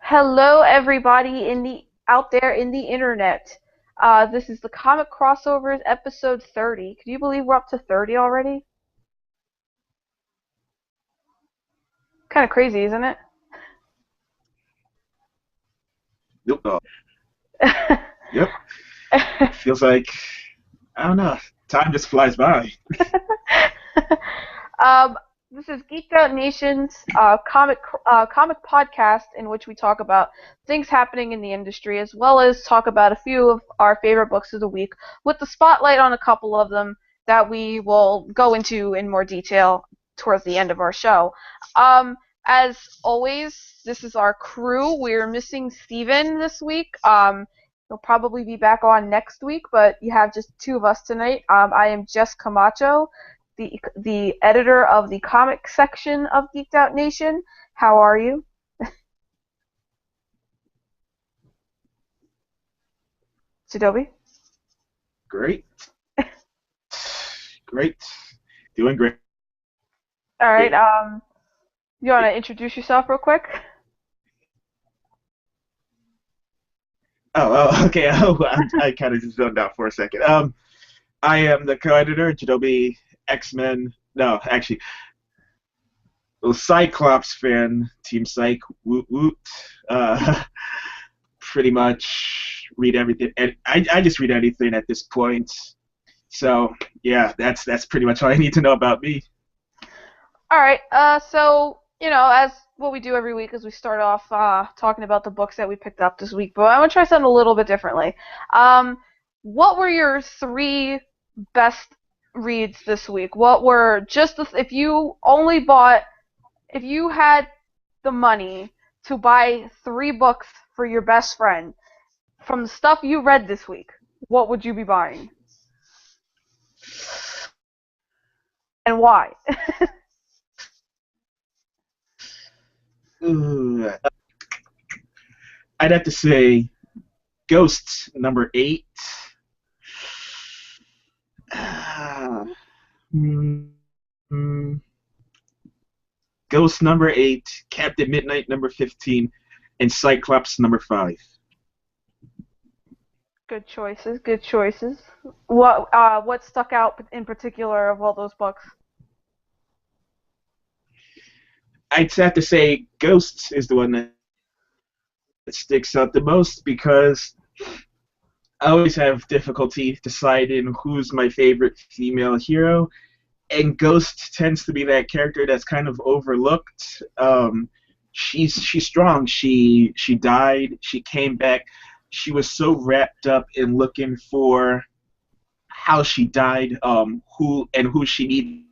Hello, everybody out there in the internet. This is the Comic Crossovers episode 30. Can you believe we're up to 30 already? Kind of crazy, isn't it? Yep. Yep. Feels like I don't know. Time just flies by. um, this is Geeked Out Nation's comic podcast in which we talk about things happening in the industry as well as talk about a few of our favorite books of the week with the spotlight on a couple of them that we will go into in more detail towards the end of our show. As always, this is our crew. We're missing Steven this week. He'll probably be back on next week, but you have just two of us tonight. I am Jess Camacho, the editor of the comic section of Geeked Out Nation. How are you? Jadobi? Great. Great. Doing great. All right. You want to introduce yourself real quick? Okay. I kind of just zoned out for a second. I am the co-editor, Jadobi X-Men. No, actually, Cyclops fan, Team Psych. Woot woot. Uh, Pretty much read everything, and I just read anything at this point. So yeah, that's pretty much all I need to know about me. All right. So as what we do every week is we start off talking about the books that we picked up this week, but I want to try something a little bit differently. What were your three best reads this week? What were if you had the money to buy three books for your best friend from the stuff you read this week, what would you be buying? And why? Ooh, I'd have to say Ghosts number 8. Ah, mm, mm, Ghost number 8, Captain Midnight number 15, and Cyclops number 5. Good choices, good choices. What stuck out in particular of all those books? I'd have to say Ghosts is the one that sticks out the most because I always have difficulty deciding who's my favorite female hero, and Ghost tends to be that character that's kind of overlooked. She's strong. She died. She came back. She was so wrapped up in looking for how she died, who she needed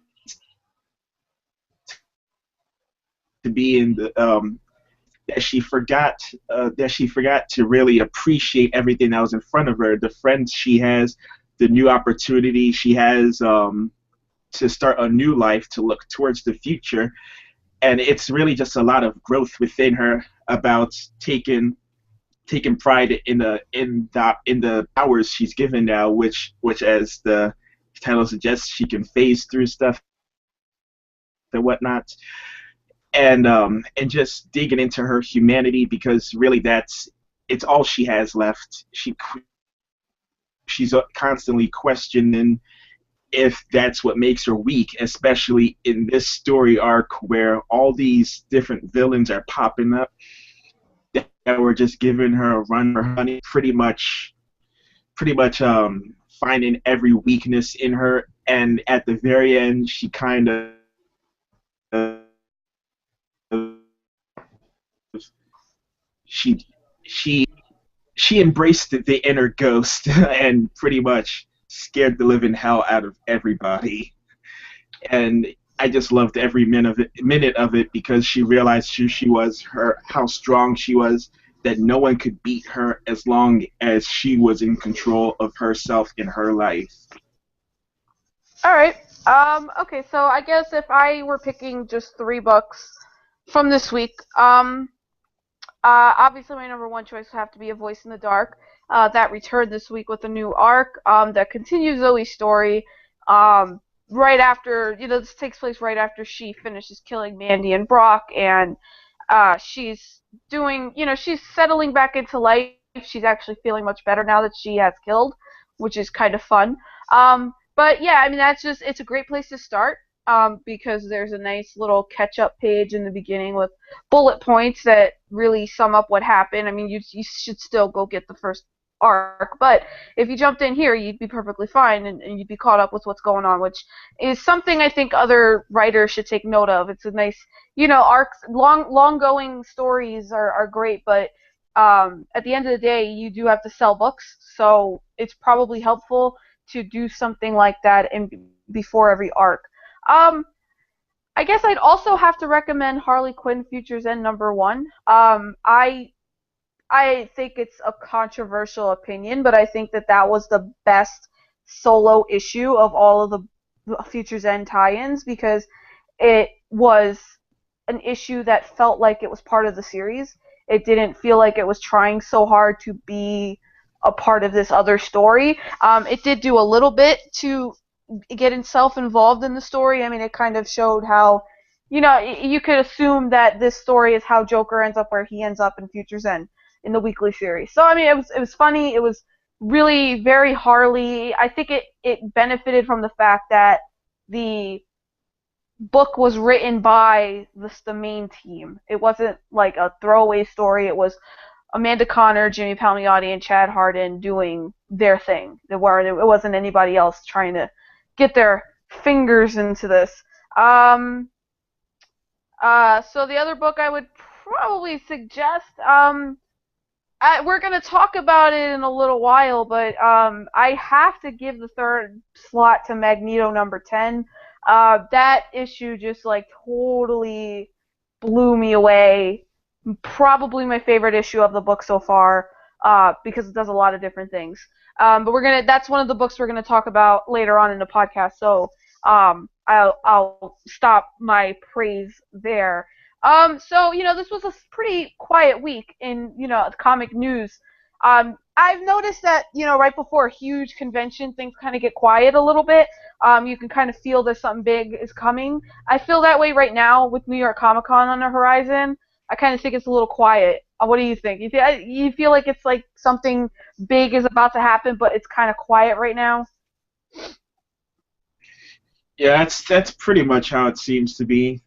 to be in the that she forgot to really appreciate everything that was in front of her, the friends she has, the new opportunity she has, to start a new life, to look towards the future. And it's really just a lot of growth within her about taking pride in the powers she's given now, which as the title suggests, she can phase through stuff and whatnot, and just digging into her humanity, because really it's all she has left. She's constantly questioning if that's what makes her weak, especially in this story arc where all these different villains are popping up that were just giving her a run for money, pretty much finding every weakness in her, and at the very end she kind of she she she embraced the inner ghost and pretty much scared the living hell out of everybody. And I just loved every minute of it because she realized who she was, how strong she was, that no one could beat her as long as she was in control of herself in her life. All right. Okay, so I guess if I were picking just three books from this week, obviously my number one choice would have to be A Voice in the Dark. That returned this week with a new arc that continues Zoe's story. Right after, this takes place right after she finishes killing Mandy and Brock, and She's she's settling back into life. She's actually feeling much better now that she has killed, which is kind of fun. But yeah, I mean it's a great place to start. Because there's a nice little catch-up page in the beginning with bullet points that really sum up what happened. I mean, you should still go get the first arc, but if you jumped in here, you'd be perfectly fine and you'd be caught up with what's going on, which is something I think other writers should take note of. It's a nice, arcs, long going stories are great, but at the end of the day, you do have to sell books, so it's probably helpful to do something like that in before every arc. Um, I guess I'd also have to recommend Harley Quinn Futures End #1. I think it's a controversial opinion, but I think that was the best solo issue of all of the Futures End tie-ins because it was an issue that felt like it was part of the series. It didn't feel like it was trying so hard to be a part of this other story. It did do a little bit to get itself involved in the story. I mean, it kind of showed how, you could assume that this story is how Joker ends up where he ends up in Future's End in the weekly series. So I mean, it was funny. It was really very Harley. I think it benefited from the fact that the book was written by the main team. It wasn't like a throwaway story. It was Amanda Connor, Jimmy Palmiotti, and Chad Hardin doing their thing. It wasn't anybody else trying to get their fingers into this. Um, so the other book I would probably suggest, we're going to talk about it in a little while, but I have to give the third slot to Magneto #10. That issue just like totally blew me away. Probably my favorite issue of the book so far, because it does a lot of different things. But that's one of the books we're gonna talk about later on in the podcast. So I'll stop my praise there. So this was a pretty quiet week in comic news. I've noticed that right before a huge convention, things kind of get quiet a little bit. You can kind of feel that something big is coming. I feel that way right now with New York Comic Con on the horizon. I kind of think it's a little quiet. What do you think? You feel like it's like something big is about to happen, but it's kind of quiet right now? Yeah, that's pretty much how it seems to be.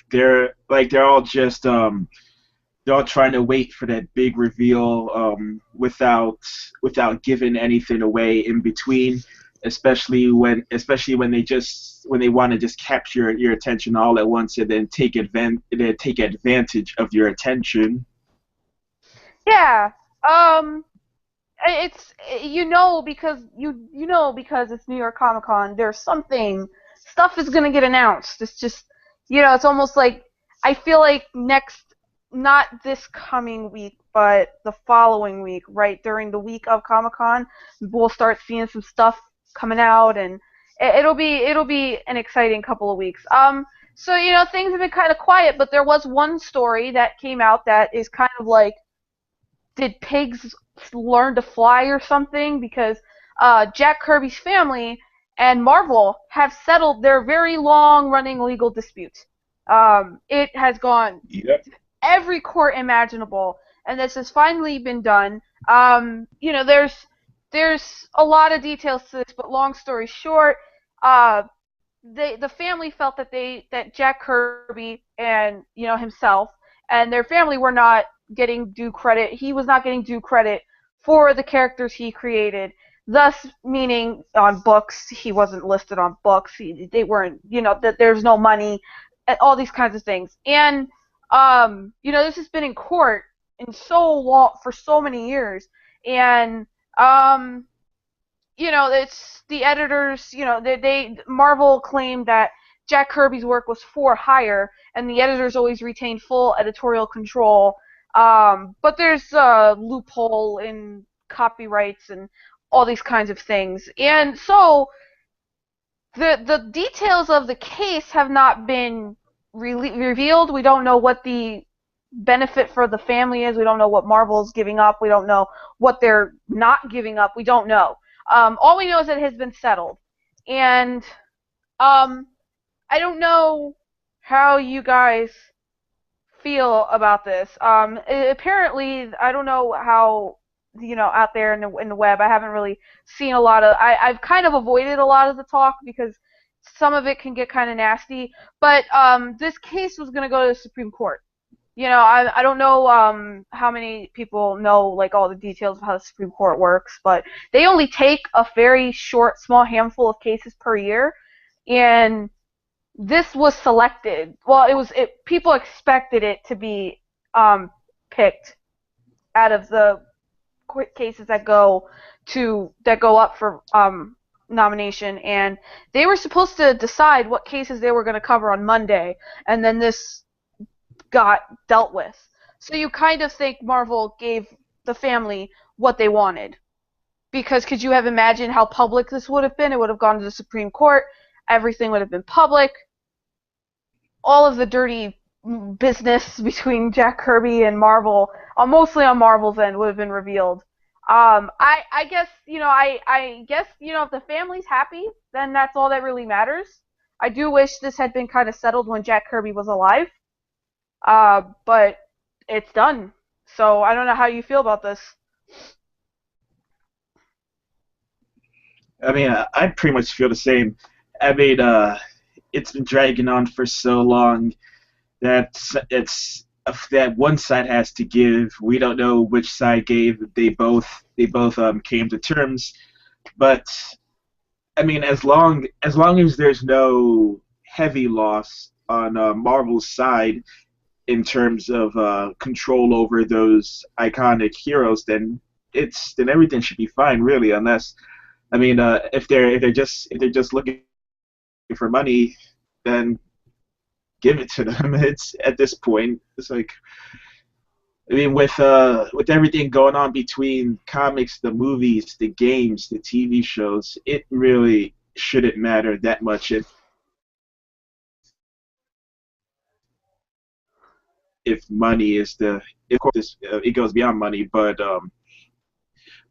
They're all just they're all trying to wait for that big reveal without giving anything away in between, especially when they want to just capture your attention all at once and then take advantage of your attention. Yeah. Um, it's because because it's New York Comic Con. There's stuff is gonna get announced. It's just it's almost like I feel like not this coming week, but the following week, right during the week of Comic Con, we'll start seeing some stuff coming out, and it'll be an exciting couple of weeks. So things have been kind of quiet, but there was one story that came out that is kind of like, did pigs learn to fly or something? Because Jack Kirby's family and Marvel have settled their very long-running legal dispute. It has gone Yep. every court imaginable, and this has finally been done. There's a lot of details to this, but long story short, uh, the family felt that Jack Kirby and himself and their family were not getting due credit. He was not getting due credit for the characters he created. Thus, meaning on books, he wasn't listed on books. They weren't, that there's no money, all these kinds of things. And this has been in court in so long for so many years, and it's the editors, they Marvel claimed that Jack Kirby's work was for hire, and the editors always retain full editorial control. But there's a loophole in copyrights and all these kinds of things, and so the details of the case have not been revealed. We don't know what the benefit for the family is. We don't know what Marvel's giving up. We don't know what they're not giving up. We don't know. All we know is that it has been settled. And I don't know how you guys feel about this. Apparently, I don't know how out there in the web. I haven't really seen a lot of. I've kind of avoided a lot of the talk because some of it can get kind of nasty. But this case was going to go to the Supreme Court. I don't know how many people know like all the details of how the Supreme Court works, but they only take a very short, small handful of cases per year, and this was selected. Well, people expected it to be picked out of the cases that go up for nomination, and they were supposed to decide what cases they were going to cover on Monday, and then this got dealt with. So you kind of think Marvel gave the family what they wanted. Because could you have imagined how public this would have been? It would have gone to the Supreme Court. Everything would have been public. All of the dirty business between Jack Kirby and Marvel, mostly on Marvel's end, would have been revealed. I guess I guess if the family's happy, then that's all that really matters. I do wish this had been kind of settled when Jack Kirby was alive, but it's done. So I don't know how you feel about this. I mean, I pretty much feel the same. I mean, it's been dragging on for so long that that one side has to give. We don't know which side gave. They both came to terms, but I mean, as long as there's no heavy loss on Marvel's side in terms of control over those iconic heroes, then everything should be fine, really. Unless, I mean, if they're just looking for money, then give it to them. It's at this point, it's like, I mean, with everything going on between comics, the movies, the games, the TV shows, it really shouldn't matter that much if money is of course it goes beyond money, but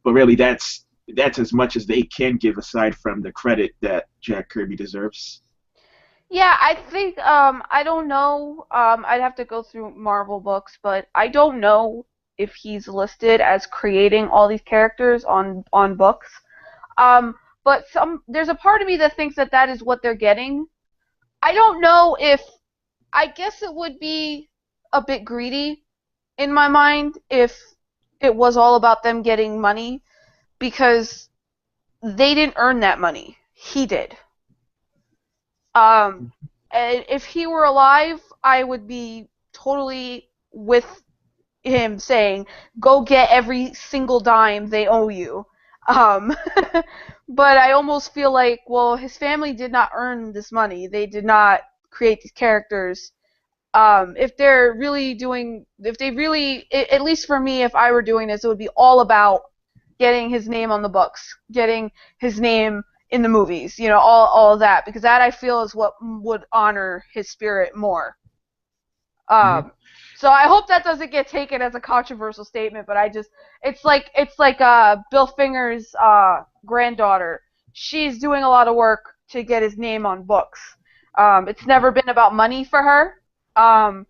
really that's as much as they can give aside from the credit that Jack Kirby deserves. Yeah, I think I don't know. I'd have to go through Marvel books, but I don't know if he's listed as creating all these characters on books. Um, but there's a part of me that thinks that that is what they're getting. I don't know if I guess it would be a bit greedy in my mind if it was all about them getting money because they didn't earn that money. He did. Um, and if he were alive, I would be totally with him saying, "Go get every single dime they owe you." Um, but I almost feel like, well, his family did not earn this money. They did not create these characters. If they're really doing, if they really, at least for me, if I were doing this, it would be all about getting his name on the books, getting his name in the movies, all of that, because that I feel is what would honor his spirit more. Hmm. Um, so I hope that doesn't get taken as a controversial statement, but it's like Bill Finger's granddaughter. She's doing a lot of work to get his name on books. It's never been about money for her. Um,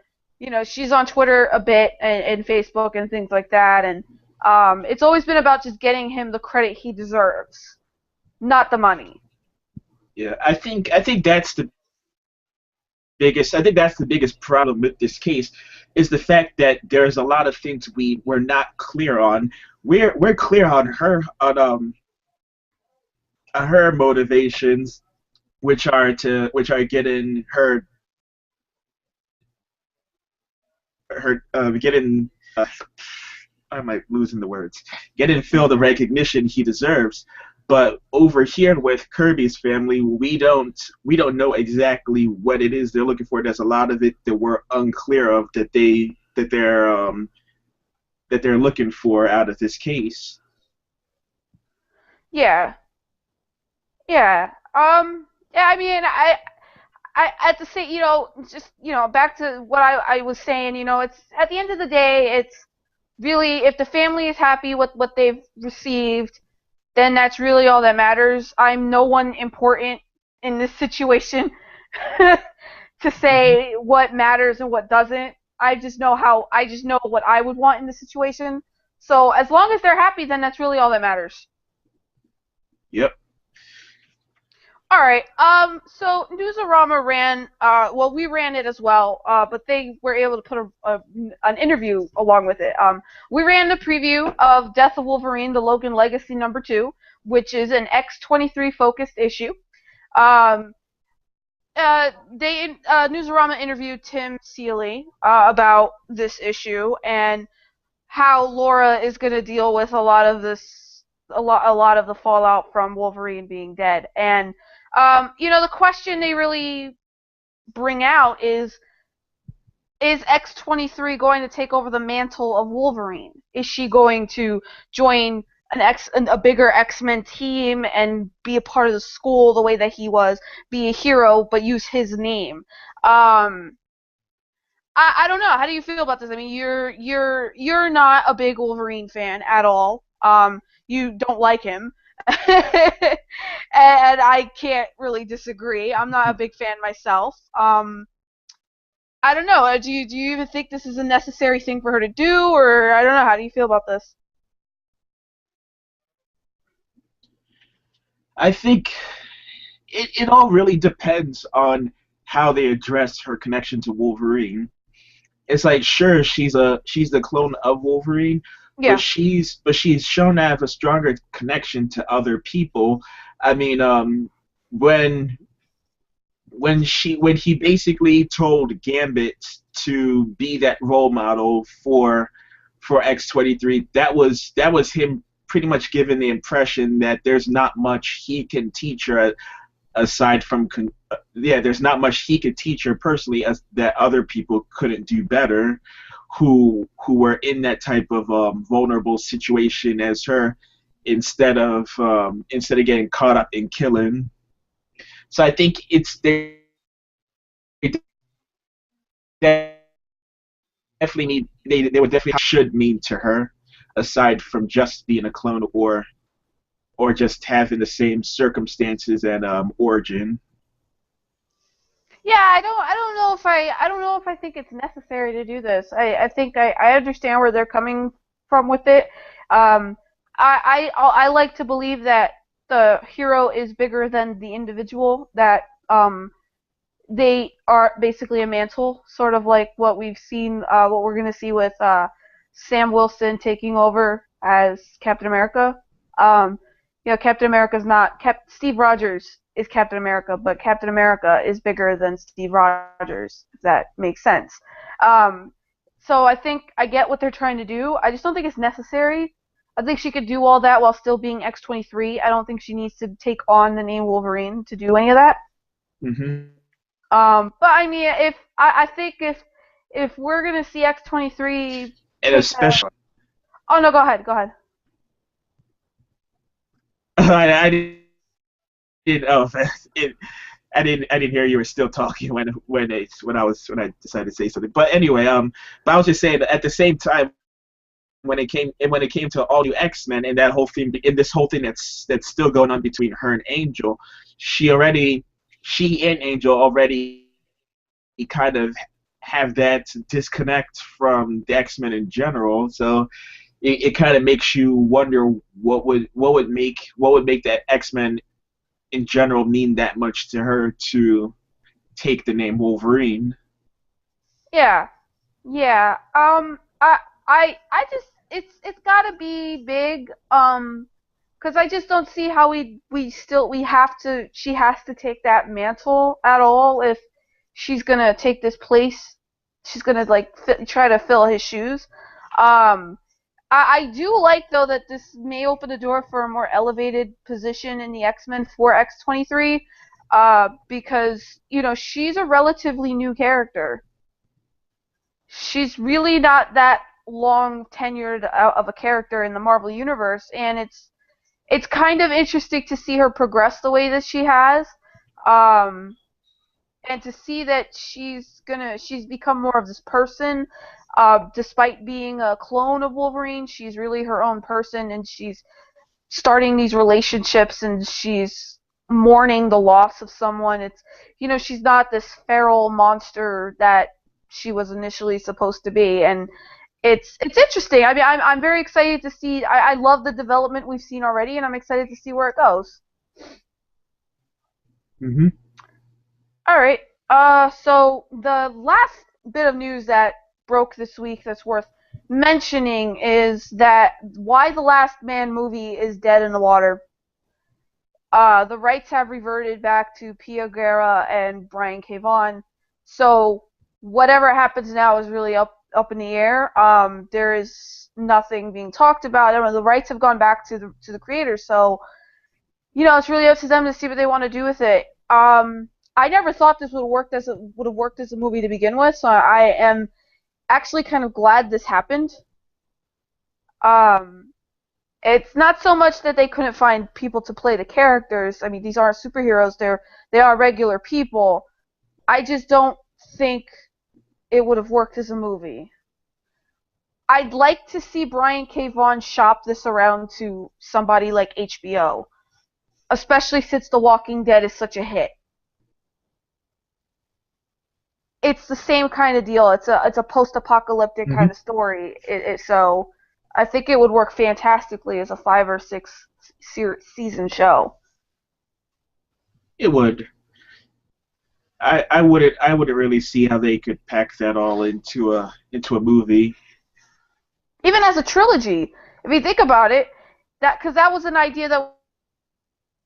she's on Twitter a bit and Facebook and things like that, and it's always been about just getting him the credit he deserves, not the money. Yeah, I think that's the biggest problem with this case is the fact that there's a lot of things we're not clear on. We're clear on her motivations, which are getting her getting I might losing the words, getting Phil the recognition he deserves. But over here with Kirby's family, we don't know exactly what it is they're looking for. There's a lot of it that we're unclear of that they're looking for out of this case. Yeah, yeah. Yeah. I mean, I at the same, just back to what I was saying. It's at the end of the day, it's really if the family is happy with what they've received, then that's really all that matters. I'm no one important in this situation to Hmm. say what matters and what doesn't. I just know what I would want in the situation. So as long as they're happy, then that's really all that matters. Yep. All right. So Newsarama ran. Well, we ran it as well. But they were able to put an interview along with it. We ran the preview of Death of Wolverine: The Logan Legacy #2, which is an X-23 focused issue. Um, Newsarama interviewed Tim Seeley about this issue and how Laura is going to deal with a lot of this, a lot of the fallout from Wolverine being dead. And the question they really bring out is X-23 going to take over the mantle of Wolverine? Is she going to join a bigger X-Men team and be a part of the school the way that he was, be a hero but use his name? I don't know. How do you feel about this? I mean, you're not a big Wolverine fan at all. You don't like him, and I can't really disagree. I'm not a big fan myself. I don't know. Do you even think this is a necessary thing for her to do, or I don't know. How do you feel about this? I think it all really depends on how they address her connection to Wolverine. It's like, sure, she's the clone of Wolverine, Yeah. but she's shown to have a stronger connection to other people. I mean, when when he basically told Gambit to be that role model for X-23, that was him pretty much giving the impression that there's not much he can teach her aside from yeah, there's not much he could teach her personally as that other people couldn't do better, who were in that type of vulnerable situation as her, instead of getting caught up in killing. So I think it's definitely they would definitely should mean to her, aside from just being a clone or just having the same circumstances and origin. Yeah, I don't know if I think it's necessary to do this. I think I understand where they're coming from with it. Um, I like to believe that the hero is bigger than the individual. That they are basically a mantle, sort of like what we've seen, what we're gonna see with Sam Wilson taking over as Captain America. Um, Captain America's not Steve Rogers is Captain America, but Captain America is bigger than Steve Rogers. If that makes sense. Um, so I think I get what they're trying to do. I just don't think it's necessary. I think she could do all that while still being X-23. I don't think she needs to take on the name Wolverine to do any of that. Hmm. But I mean, if I think if we're gonna see X-23 And take that. especially, Oh no, go ahead, go ahead. I didn't. Oh, it, I didn't hear you were still talking when I decided to say something. But anyway, but I was just saying that at the same time, when it came to all new X-Men and that whole thing, in this whole thing that's still going on between her and Angel, she already she and Angel already kind of have that disconnect from the X-Men in general. So it kind of makes you wonder what would make that X-Men in general mean that much to her to take the name Wolverine. Yeah, yeah. I just it's gotta be big. 'Cause I just don't see how we have to she has to take that mantle at all if she's gonna take this place. She's gonna like try to fill his shoes. Um, I do like though that this may open the door for a more elevated position in the X-Men for X-23, because she's a relatively new character. She's really not that long tenured of a character in the Marvel universe, and it's kind of interesting to see her progress the way that she has, um, and to see that she's become more of this person. Despite being a clone of Wolverine, she's really her own person, and she's starting these relationships, and she's mourning the loss of someone. She's not this feral monster that she was initially supposed to be, and it's interesting. I mean, I'm very excited to see. I love the development we've seen already, and I'm excited to see where it goes. Hmm. All right. So the last bit of news that broke this week that's worth mentioning is that Why the Last Man movie is dead in the water. The rights have reverted back to Pia Guerra and Brian K. Vaughan. So whatever happens now is really up in the air. There is nothing being talked about. I mean, the rights have gone back to the creators. So it's really up to them to see what they want to do with it. I never thought this would have worked as a movie to begin with. So I am actually kind of glad this happened. Um, it's not so much that they couldn't find people to play the characters. I mean, these aren't superheroes. They are regular people. I just don't think it would have worked as a movie. I'd like to see Brian K. Vaughan shop this around to somebody like HBO, especially since The Walking Dead is such a hit. It's the same kind of deal. It's a post-apocalyptic Hmm. kind of story. So I think it would work fantastically as a 5 or 6 season show. It would. I wouldn't really see how they could pack that all into a movie. Even as a trilogy, if you think about it, because that was an idea that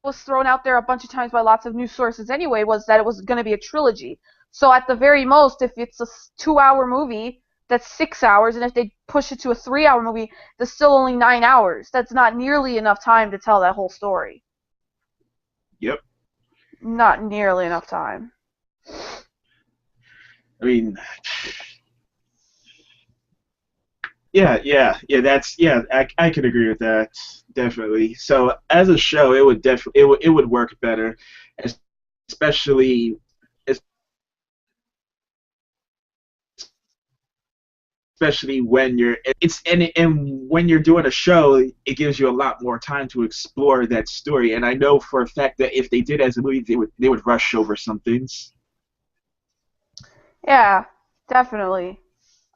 was thrown out there a bunch of times by lots of news sources anyway, was that it was going to be a trilogy. So at the very most, if it's a 2-hour movie, that's 6 hours, and if they push it to a 3-hour movie, that's still only 9 hours. That's not nearly enough time to tell that whole story. Yep. Not nearly enough time. I mean, yeah. I could agree with that definitely. So as a show, it would work better, especially especially when and when you're doing a show, it gives you a lot more time to explore that story. And I know for a fact that if they did as a movie, they would rush over some things. Yeah, definitely.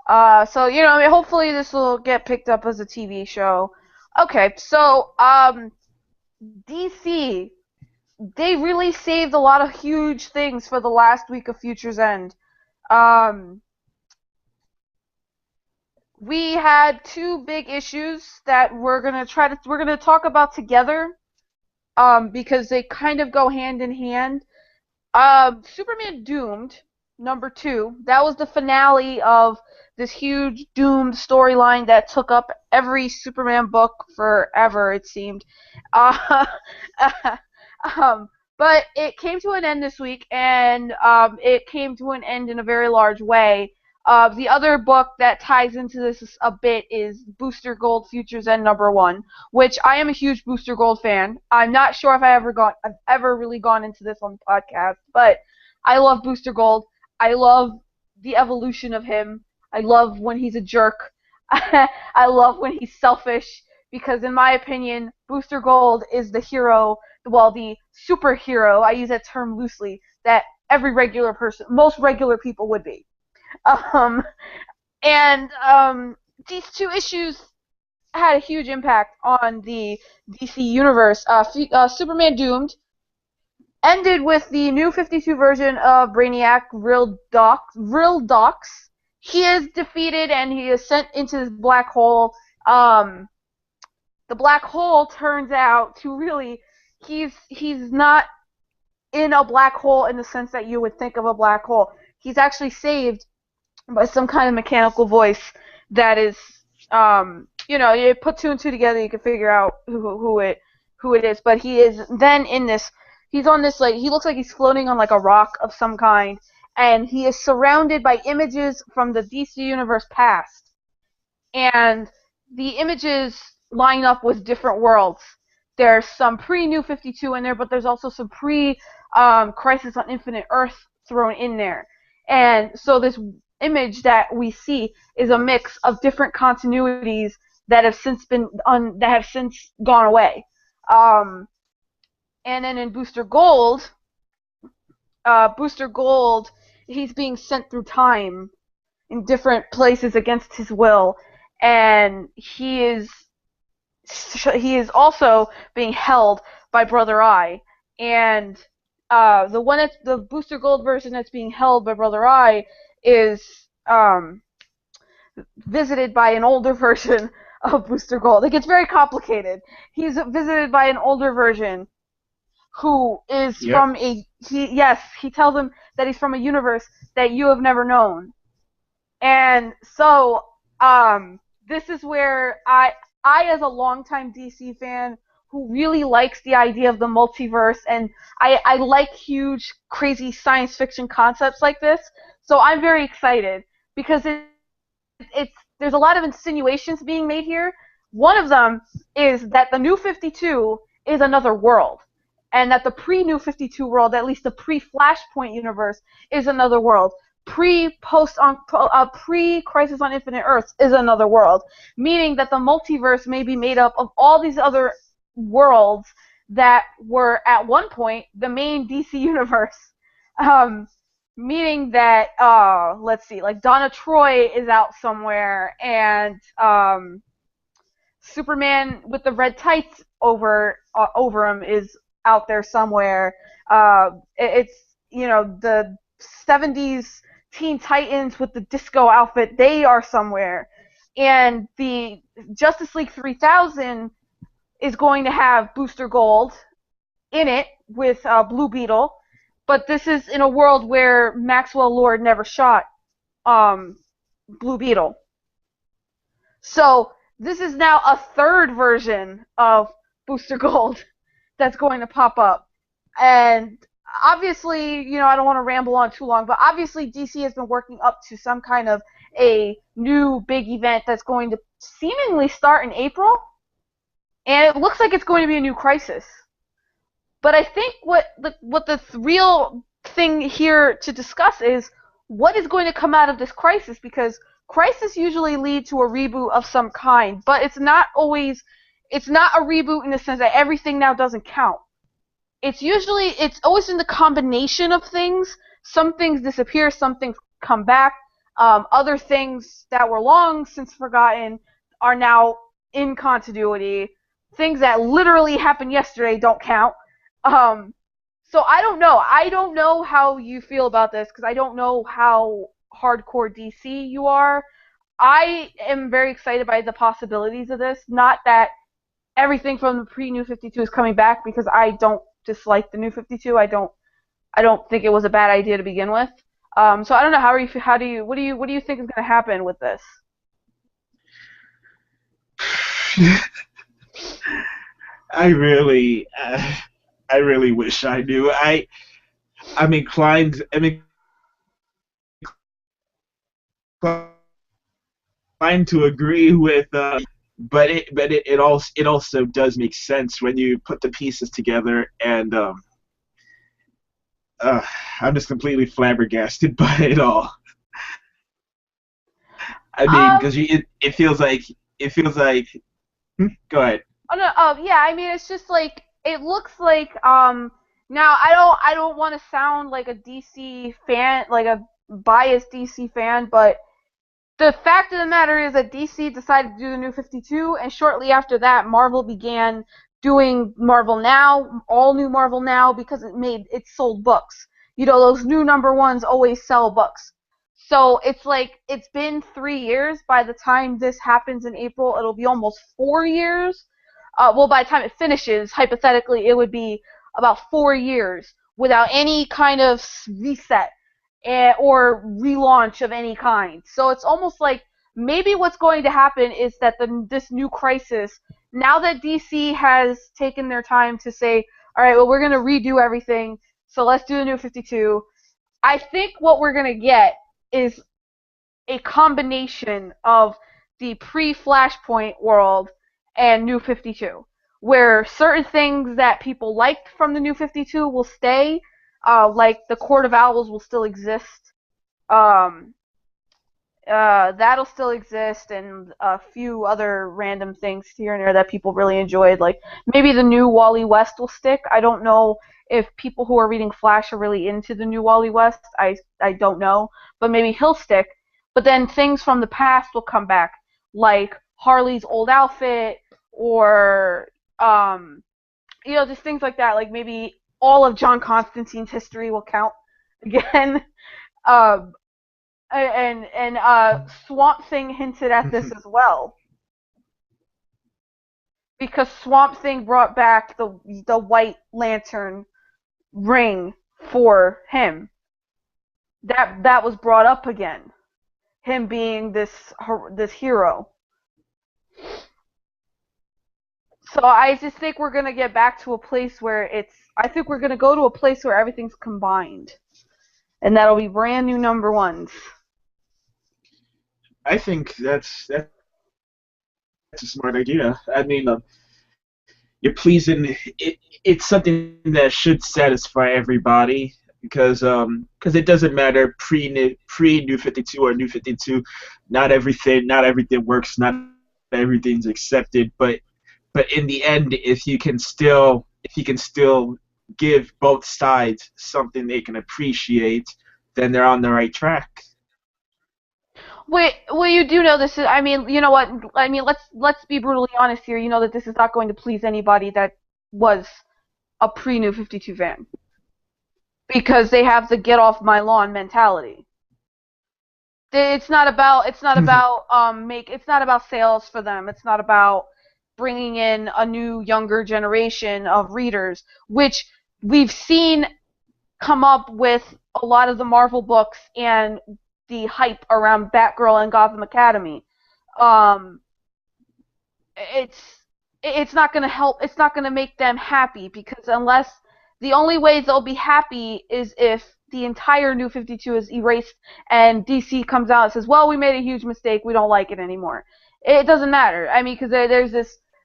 So I mean, hopefully this will get picked up as a TV show. Okay, so DC, they really saved a lot of huge things for the last week of Future's End. Um, we had two big issues that we're gonna talk about together. Because they kind of go hand in hand. Superman Doomed, #2. That was the finale of this huge Doomed storyline that took up every Superman book forever, it seemed. Uh, um, but it came to an end this week, and it came to an end in a very large way. The other book that ties into this a bit is Booster Gold Futures End #1, which I am a huge Booster Gold fan. I'm not sure if I've ever really gone into this on the podcast, but I love Booster Gold. I love the evolution of him. I love when he's a jerk. I love when he's selfish because in my opinion, Booster Gold is the hero, well, the superhero, I use that term loosely, that every regular person, most regular people would be. Um, and these two issues had a huge impact on the DC universe. Superman Doomed ended with the New 52 version of Brainiac Real Docs. He is defeated and he is sent into this black hole. Um, the black hole turns out to really he's not in a black hole in the sense that you would think of a black hole. He's actually saved by some kind of mechanical voice that is, you put two and two together, you can figure out who it is. But he is then in this. He's on this, like, he looks like he's floating on like a rock of some kind, and he is surrounded by images from the DC universe past, and the images line up with different worlds. There's some pre-New 52 in there, but there's also some pre-Crisis on Infinite Earth thrown in there. And so this image that we see is a mix of different continuities that have since gone away. Um, and then in Booster Gold, he's being sent through time in different places against his will, and he is also being held by Brother Eye, and the Booster Gold version that's being held by Brother Eye is visited by an older version of Booster Gold. It gets very complicated. He's visited by an older version who is Yep. from he tells him that he's from a universe that you have never known. And so, this is where I as a longtime DC fan who really likes the idea of the multiverse, and I like huge, crazy science fiction concepts like this. So I'm very excited because it's there's a lot of insinuations being made here. One of them is that the New 52 is another world, and that the pre-New 52 world, at least the pre-Flashpoint universe, is another world. Pre-Crisis on Infinite Earths is another world, meaning that the multiverse may be made up of all these other worlds that were at one point the main DC universe. Um, Meaning that let's see, like Donna Troy is out somewhere, and Superman with the red tights over him is out there somewhere. It's the 70s Teen Titans with the disco outfit, they are somewhere, and the Justice League 3000 is going to have Booster Gold in it with Blue Beetle, but this is in a world where Maxwell Lord never shot Blue Beetle. So this is now a third version of Booster Gold that's going to pop up. And obviously, I don't want to ramble on too long, but obviously DC has been working up to some kind of a new big event that's going to seemingly start in April. And it looks like it's going to be a new Crisis. But I think what the real thing here to discuss is what is going to come out of this Crisis, because Crisis usually lead to a reboot of some kind, but it's not a reboot in the sense that everything now doesn't count. It's always in the combination of things. Some things disappear, some things come back. Other things that were long since forgotten are now in continuity. Things that literally happened yesterday don't count. So I don't know. I don't know how you feel about this, because I don't know how hardcore DC you are. I am very excited by the possibilities of this. Not that everything from the pre-New 52 is coming back, because I don't dislike the New 52. I don't think it was a bad idea to begin with. So I don't know what do you think is going to happen with this? I really, I really wish I knew. I'm inclined. Inclined to agree with, but it also does make sense when you put the pieces together, and I'm just completely flabbergasted by it all. I mean, Um, because it feels like. Go ahead. Oh no, yeah, I mean it's just like it looks like now I don't want to sound like a DC fan, like a biased DC fan, but the fact of the matter is that DC decided to do the New 52, and shortly after that Marvel began doing Marvel Now, all new Marvel Now, because it sold books. Those new number ones always sell books. So it's like it's been 3 years. By the time this happens in April, it'll be almost 4 years. Well, by the time it finishes, hypothetically, it would be about 4 years without any kind of reset or relaunch of any kind. So it's almost like maybe what's going to happen is that this new Crisis, now that DC has taken their time to say, all right, well, we're going to redo everything, so let's do the New 52. I think what we're going to get is a combination of the pre-Flashpoint world and New 52, where certain things that people liked from the New 52 will stay, like the Court of Owls will still exist. Um, that'll still exist, and a few other random things here and there that people really enjoyed. Like maybe the new Wally West will stick. I don't know if people who are reading Flash are really into the new Wally West. I don't know, but maybe he'll stick. but then things from the past will come back, like Harley's old outfit, or um, just things like that. Like maybe all of John Constantine's history will count again. Um, and Swamp Thing hinted at this as well, because Swamp Thing brought back the White Lantern ring for him. That was brought up again. Him being this hero. So I just think we're gonna get back to a place where it's. I think we're gonna go to a place where everything's combined, and that'll be brand new number ones. I think that's a smart idea. I mean, you're pleasing. It's something that should satisfy everybody because it doesn't matter pre New 52 or New 52. Not everything works. Not everything's accepted. But in the end, if you can still give both sides something they can appreciate, then they're on the right track. Wait, well, you do know this is. I mean, you know what? I mean, let's be brutally honest here. You know that this is not going to please anybody that was a pre-New 52 fan, because they have the get off my lawn mentality. It's not about sales for them. It's not about bringing in a new younger generation of readers, which we've seen come up with a lot of the Marvel books and the hype around Batgirl and Gotham Academy. Um, it's it's not going to help. It's not going to make them happy, because unless the only way they'll be happy is if the entire New 52 is erased and DC comes out and says, "Well, we made a huge mistake. We don't like it anymore." It doesn't matter. I mean, because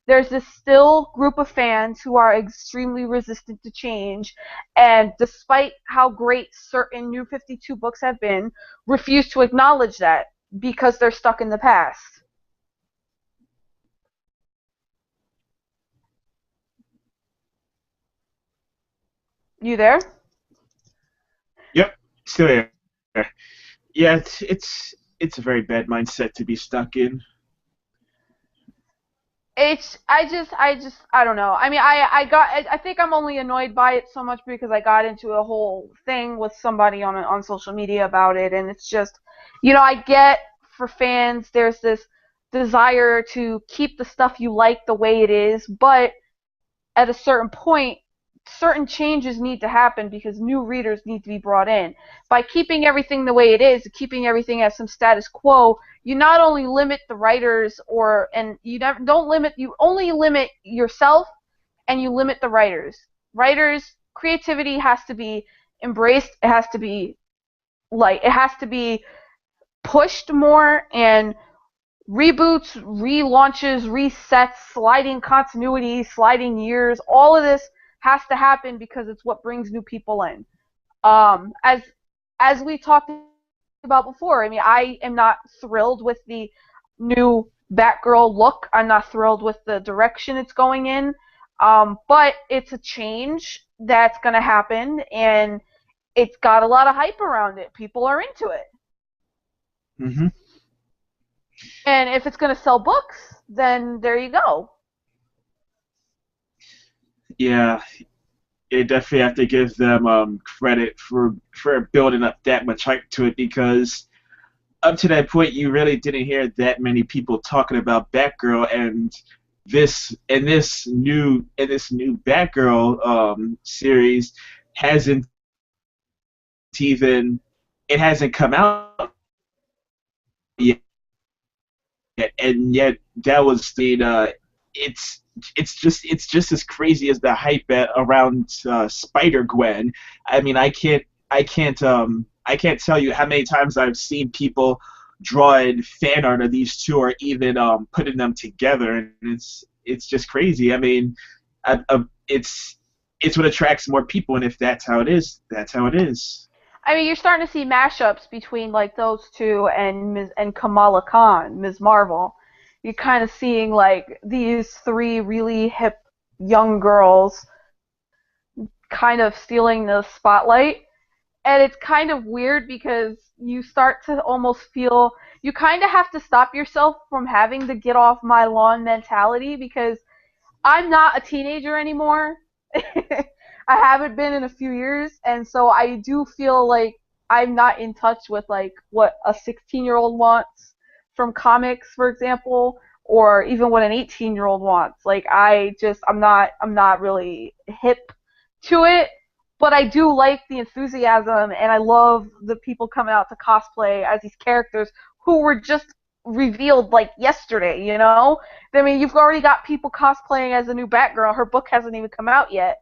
there's this still group of fans who are extremely resistant to change, and despite how great certain New 52 books have been, refuse to acknowledge that because they're stuck in the past. You there? Yep, still here. Yeah, it's a very bad mindset to be stuck in. I don't know. I mean, I think I'm only annoyed by it so much because I got into a whole thing with somebody on social media about it, and it's just, I get, for fans there's this desire to keep the stuff you like the way it is, but at a certain point, certain changes need to happen because new readers need to be brought in. By keeping everything the way it is, keeping everything as some status quo, you not only limit the writers, and you don't limit, you only limit yourself, and you limit the writers. Writers' creativity has to be embraced. It has to be pushed more, and reboots, relaunches, resets, sliding continuity, sliding years, all of this has to happen because it's what brings new people in. As we talked about before, I mean, I am not thrilled with the new Batgirl look. I'm not thrilled with the direction it's going in. But it's a change that's going to happen, and it's got a lot of hype around it. People are into it. Hmm. And if it's going to sell books, then there you go. Yeah, you definitely have to give them credit for building up that much hype to it because up to that point, you really didn't hear that many people talking about Batgirl, and this new Batgirl series hasn't even it hasn't come out yet, and yet that was it's it's just as crazy as the hype around Spider Gwen. I mean, I can't tell you how many times I've seen people drawing fan art of these two or even putting them together, and it's just crazy. I mean, it's what attracts more people, and if that's how it is, that's how it is. I mean, you're starting to see mashups between like those two and Kamala Khan, Ms. Marvel. You're kind of seeing like these three really hip young girls kind of stealing the spotlight, and it's kind of weird because you start to almost feel you kind of have to stop yourself from having the get off my lawn mentality because I'm not a teenager anymore. I haven't been in a few years, and so I do feel like I'm not in touch with like what a 16-year-old wants from comics, for example, or even what an 18-year-old wants. Like I'm not really hip to it, but I do like the enthusiasm, and I love the people coming out to cosplay as these characters who were just revealed like yesterday, you know? I mean, you've already got people cosplaying as the new Batgirl. Her book hasn't even come out yet.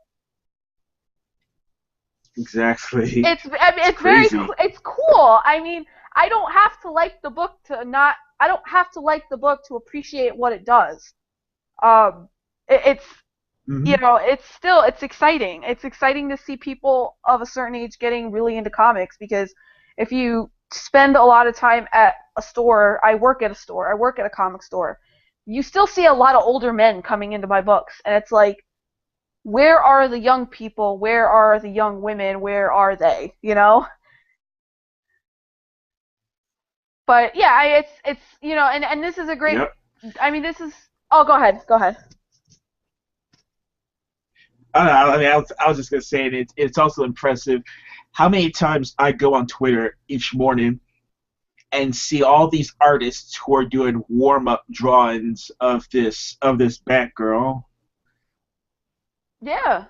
Exactly. It's It's very crazy. it's cool. I mean, I don't have to like the book to not I don't have to like the book to appreciate what it does. Um, it's Hmm. it's still it's exciting. It's exciting to see people of a certain age getting really into comics because if you spend a lot of time at a store, I work at a store, I work at a comic store, you still see a lot of older men coming into my books, and it's like, where are the young people? Where are the young women? Where are they? You know? But yeah, it's and this is a great. Yep. I mean, this is. Oh, go ahead. Go ahead. I, don't know, I mean, I was just gonna say it's also impressive how many times I go on Twitter each morning and see all these artists who are doing warm up drawings of this Batgirl. Yeah.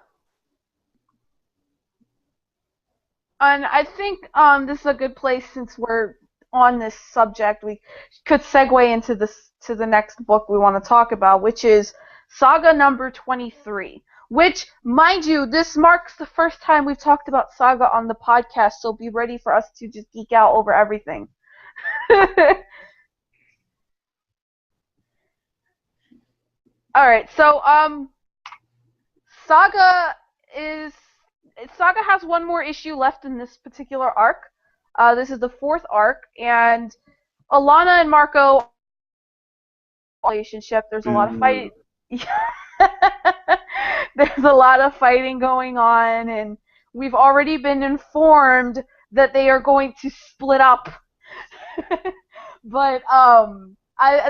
And I think this is a good place since we're on this subject. We could segue into this to the next book we want to talk about, which is Saga number 23. Which, mind you, this marks the first time we've talked about Saga on the podcast, so be ready for us to just geek out over everything. All right, so Saga is Saga has one more issue left in this particular arc. This is the fourth arc, and Alana and Marco relationship. There's a lot of fight. Boo. There's a lot of fighting going on, and we've already been informed that they are going to split up. But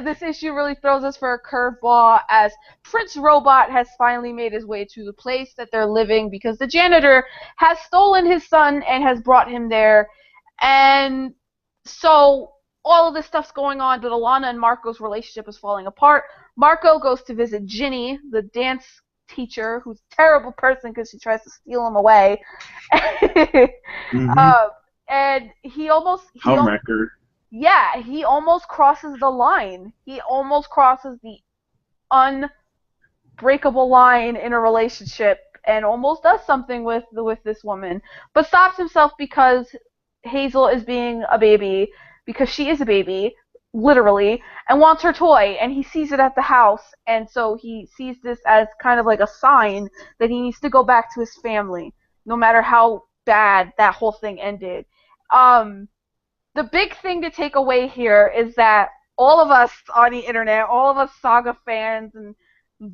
this issue really throws us for a curveball as Prince Robot has finally made his way to the place that they're living because the janitor has stolen his son and has brought him there. And so all of this stuff's going on, but Alana and Marco's relationship is falling apart. Marco goes to visit Ginny, the dance teacher, who's a terrible person because she tries to steal him away. Mm-hmm. uh, and Homewrecker. yeah, he almost crosses the line. He almost crosses the unbreakable line in a relationship and almost does something with this woman, but stops himself because Hazel is being a baby, because she is a baby, literally, and wants her toy, and he sees it at the house, and so he sees this as kind of like a sign that he needs to go back to his family, no matter how bad that whole thing ended. Um, the big thing to take away here is that all of us on the internet, all of us Saga fans and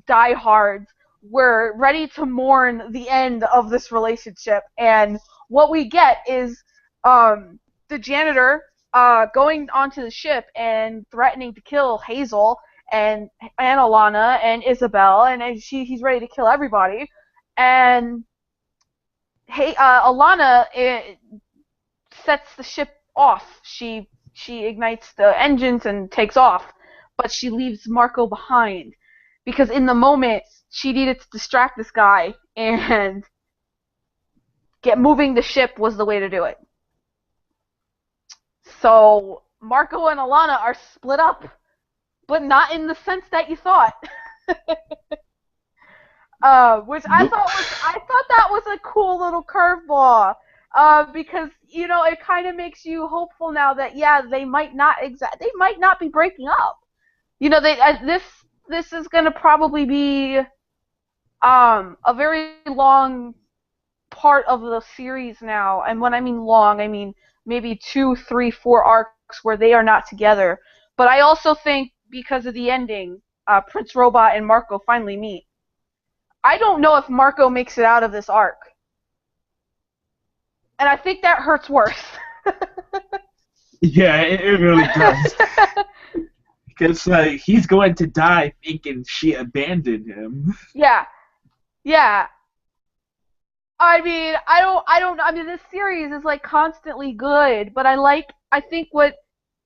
diehards, were ready to mourn the end of this relationship. And what we get is the janitor going onto the ship and threatening to kill Hazel and Alana and Isabel, and he's ready to kill everybody. And Alana sets the ship off. She ignites the engines and takes off, but she leaves Marco behind because in the moment she needed to distract this guy, and get moving the ship was the way to do it. So Marco and Alana are split up, but not in the sense that you thought. Which Nope. I thought that was a cool little curveball. Because it kind of makes you hopeful now that yeah, they might not be breaking up. This is gonna probably be a very long part of the series now, and when I mean long, I mean maybe 2, 3, 4 arcs where they are not together. But I also think because of the ending, Prince Robot and Marco finally meet. I don't know if Marco makes it out of this arc. And I think that hurts worse. Yeah, it really does. Because he's going to die thinking she abandoned him. Yeah, yeah. I mean, this series is like constantly good, but I think what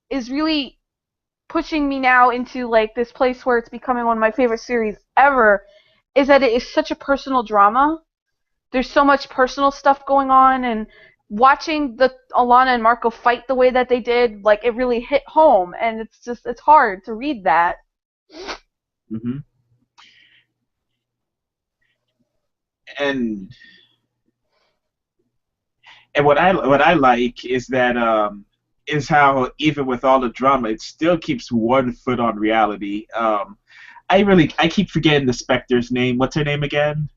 is really pushing me now into like this place where it's becoming one of my favorite series ever is that it is such a personal drama. There's so much personal stuff going on, and watching the Alana and Marco fight the way that they did, like it really hit home, and it's hard to read that. Hmm. And what I like is that is how even with all the drama, it still keeps one foot on reality. I keep forgetting the Spectre's name. What's her name again?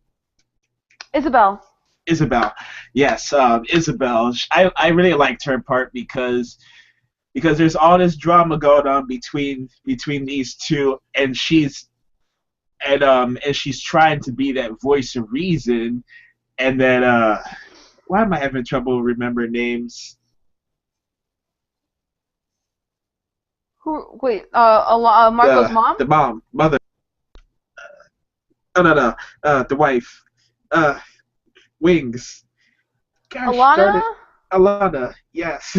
Isabel. Isabel. Yes, Isabel. I really liked her part because there's all this drama going on between these two, and she's trying to be that voice of reason, and then why am I having trouble remembering names? Who? Wait. Marco's The mom. the mom, mother. No, no, no. The wife. Uh, Wings. Gosh Alana. darn it. Alana. Yes.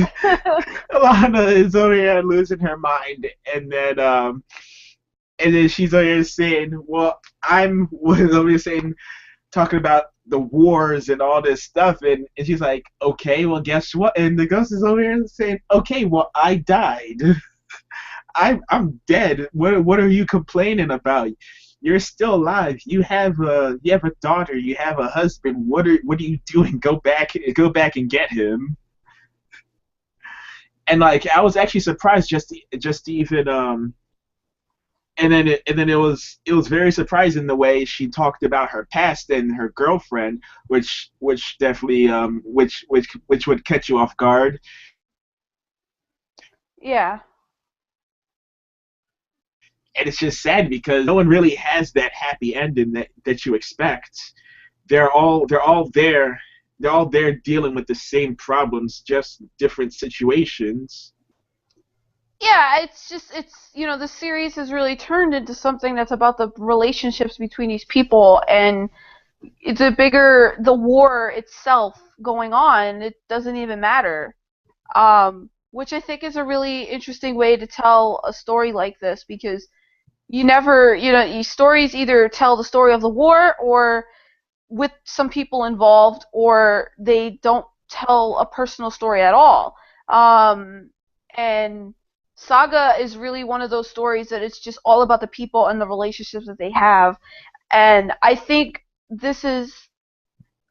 Alana is over here losing her mind, and then she's over here saying, "Well, I'm was over here saying talking about the wars and all this stuff," and she's like, "Okay, well, guess what?" And the ghost is over here saying, "Okay, well, I died." I'm dead. What are you complaining about? You're still alive. You have a daughter. You have a husband. What are you doing? Go back and get him. And like I was actually surprised just to even and then it was very surprising the way she talked about her past and her girlfriend, which definitely which would catch you off guard. Yeah. And it's just sad because no one really has that happy ending that you expect. They're all there dealing with the same problems, just different situations. Yeah, the series has really turned into something that's about the relationships between these people, and the war itself going on, it doesn't even matter. Which I think is a really interesting way to tell a story like this, because you never, stories either tell the story of the war or with some people involved, or they don't tell a personal story at all. And Saga is really one of those stories that it's just all about the people and the relationships that they have. And I think this is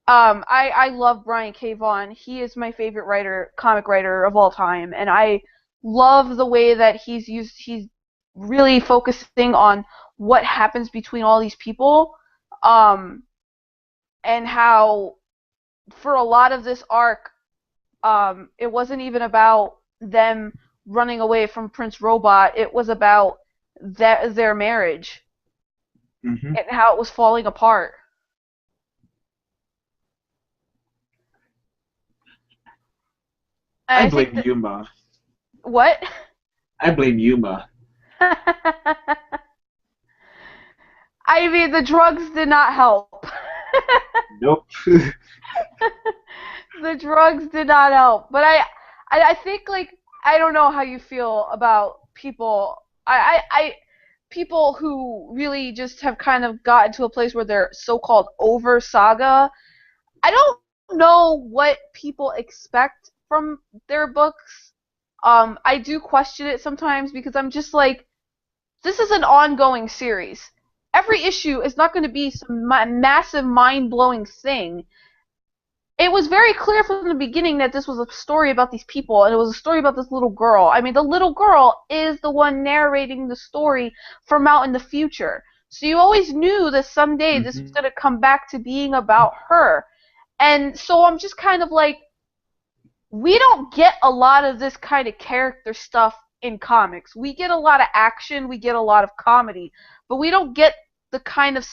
I love Brian K. Vaughan. He is my favorite comic writer of all time, and I love the way that he's really focusing on what happens between all these people, um, and how for a lot of this arc, it wasn't even about them running away from Prince Robot. It was about their marriage Hmm. and how it was falling apart. And I I think blame that Yuma. what? I blame Yuma. I mean, the drugs did not help. Nope. The drugs did not help. But I think like I don't know how you feel about people. People who really just have kind of gotten to a place where they're so-called over Saga. I don't know what people expect from their books. I do question it sometimes because I'm just like, this is an ongoing series. Every issue is not going to be some massive, mind-blowing thing. It was very clear from the beginning that this was a story about these people, and it was a story about this little girl. I mean, the little girl is the one narrating the story from out in the future. So you always knew that someday this was Hmm. going to come back to being about her. And so I'm just kind of like, we don't get a lot of this kind of character stuff in comics. We get a lot of action, we get a lot of comedy, but we don't get the kind of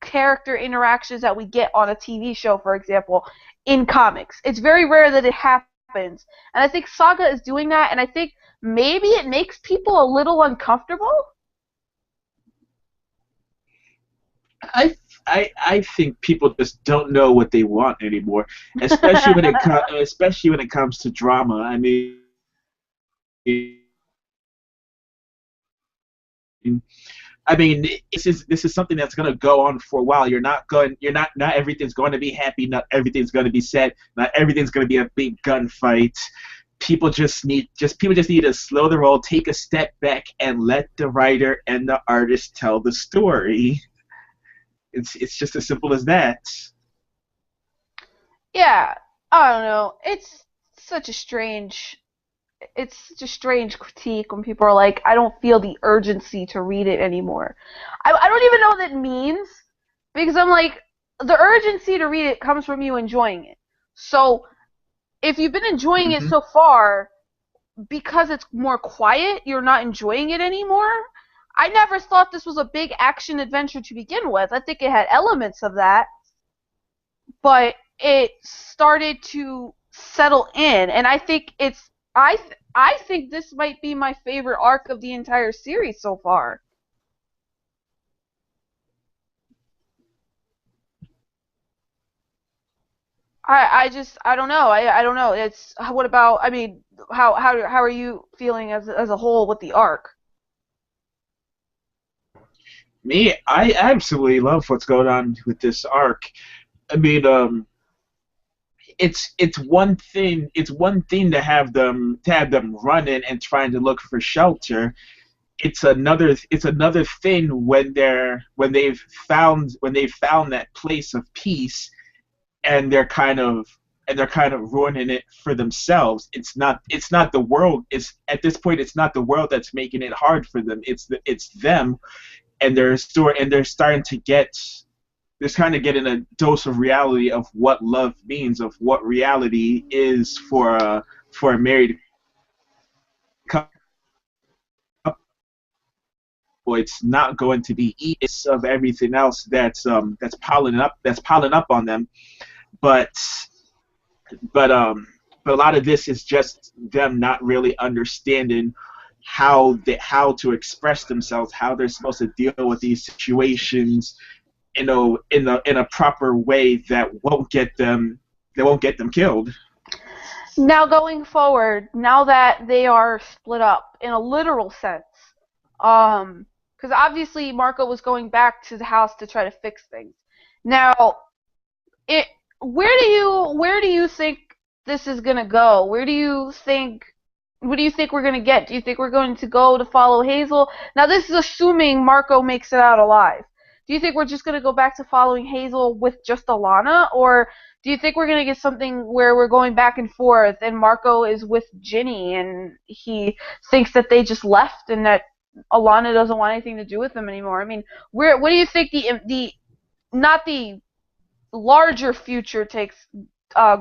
character interactions that we get on a TV show, for example, in comics. It's very rare that it happens. And I think Saga is doing that, and I think maybe it makes people a little uncomfortable. I think people just don't know what they want anymore, especially when it comes to drama. I mean, this is something that's going to go on for a while. Not everything's going to be happy. Not everything's going to be sad. Not everything's going to be a big gunfight. People just need to slow the roll, take a step back, and let the writer and the artist tell the story. It's just as simple as that. Yeah, I don't know. Such a strange it's such a strange critique when people are like, I don't feel the urgency to read it anymore. I don't even know what that means because I'm like, the urgency to read it comes from you enjoying it. So if you've been enjoying it Hmm. so far, because it's more quiet, you're not enjoying it anymore. I never thought this was a big action adventure to begin with. I think it had elements of that, but it started to settle in, and I think I think this might be my favorite arc of the entire series so far. I don't know. I don't know. It's what about? I mean, how are you feeling as a whole with the arc? Me, I absolutely love what's going on with this arc. I mean, it's one thing to have them running and trying to look for shelter. It's another thing when they've found that place of peace, and they're kind of ruining it for themselves. It's not the world. It's at this point it's not the world that's making it hard for them. It's them, and they're starting to get just kind of getting a dose of reality of what love means, of what reality is for a married couple. It's not going to be easy of everything else that's piling up on them. But but but a lot of this is just them not really understanding how to express themselves, how they're supposed to deal with these situations, in a proper way that won't get them killed. Now going forward, now that they are split up in a literal sense, because obviously Marco was going back to the house to try to fix things. Now, it where do you think this is gonna go? What do you think we're gonna get? Do you think we're going to go to follow Hazel? Now this is assuming Marco makes it out alive. Do you think we're just gonna go back to following Hazel with just Alana, or do you think we're gonna get something where we're going back and forth and Marco is with Ginny and he thinks that they just left and that Alana doesn't want anything to do with them anymore? I mean, what do you think the not the larger future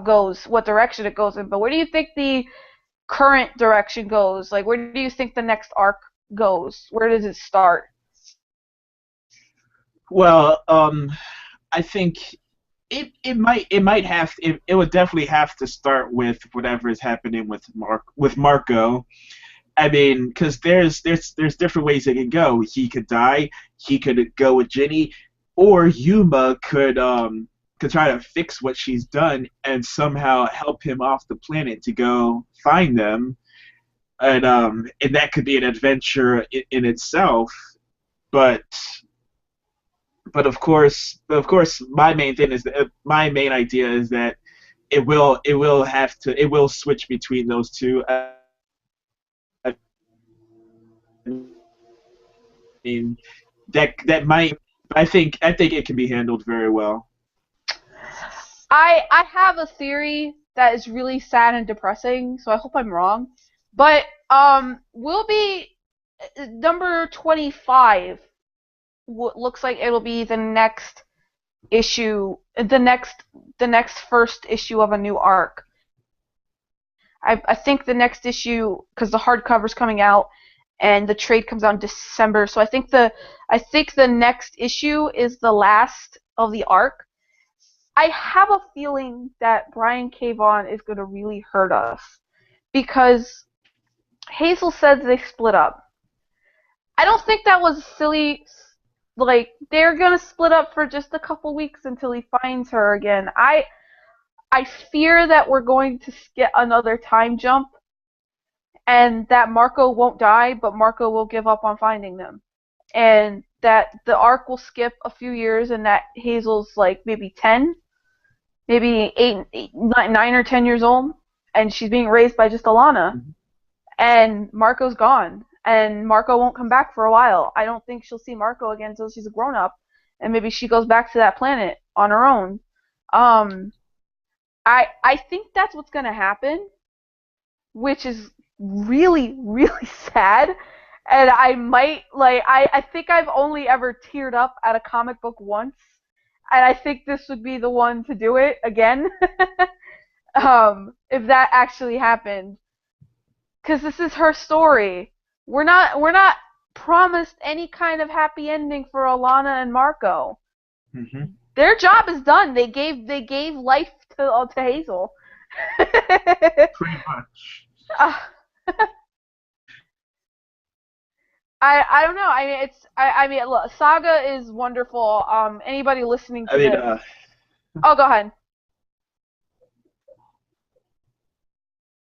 goes, what direction it goes in, but where do you think the current direction goes? Like, where do you think the next arc goes? Where does it start? Well, I think it would definitely have to start with whatever is happening with Marco. I mean, because there's different ways it could go. He could die. He could go with Ginny, or Yuma could try to fix what she's done and somehow help him off the planet to go find them, and that could be an adventure in itself. But but of course, my main idea is that it will switch between those two. I mean, that might. I think it can be handled very well. I have a theory that is really sad and depressing, so I hope I'm wrong. But will be number 25. Looks like it'll be the next issue, the next first issue of a new arc. I think the next issue, because the hardcover's coming out, and the trade comes out in December. So I think the next issue is the last of the arc. I have a feeling that Brian K. Vaughan is going to really hurt us because Hazel says they split up. I don't think that was silly. Like, they're gonna split up for just a couple weeks until he finds her again. I fear that we're going to get another time jump, and that Marco won't die, but Marco will give up on finding them, and that the arc will skip a few years, and that Hazel's like maybe 10, maybe 9 or 10 years old, and she's being raised by just Alana, and Marco's gone. And Marco won't come back for a while. I don't think she'll see Marco again until she's a grown-up, and maybe she goes back to that planet on her own. I think that's what's gonna happen, which is really, really sad. And I think I've only ever teared up at a comic book once, and I think this would be the one to do it again. If that actually happened, because this is her story. We're not promised any kind of happy ending for Alana and Marco. Mm-hmm. Their job is done. They gave life to Hazel. Pretty much. I don't know. I mean look, Saga is wonderful. Anybody listening to this? Oh, go ahead.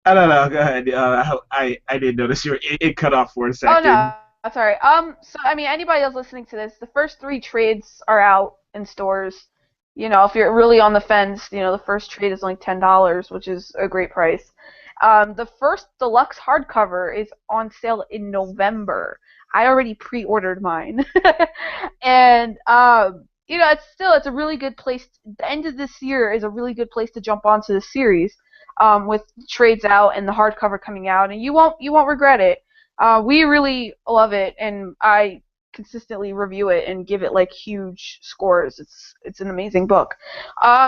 I don't know. Go ahead. I didn't notice it cut off for a second. Oh no, sorry. So I mean, anybody else listening to this, the first 3 trades are out in stores. You know, if you're really on the fence, you know, the first trade is only $10, which is a great price. The first deluxe hardcover is on sale in November. I already pre-ordered mine, and you know, it's a really good place. The end of this year is a really good place to jump onto the series. With trades out and the hardcover coming out, and you won't regret it. We really love it, and I consistently review it and give it like huge scores. It's an amazing book.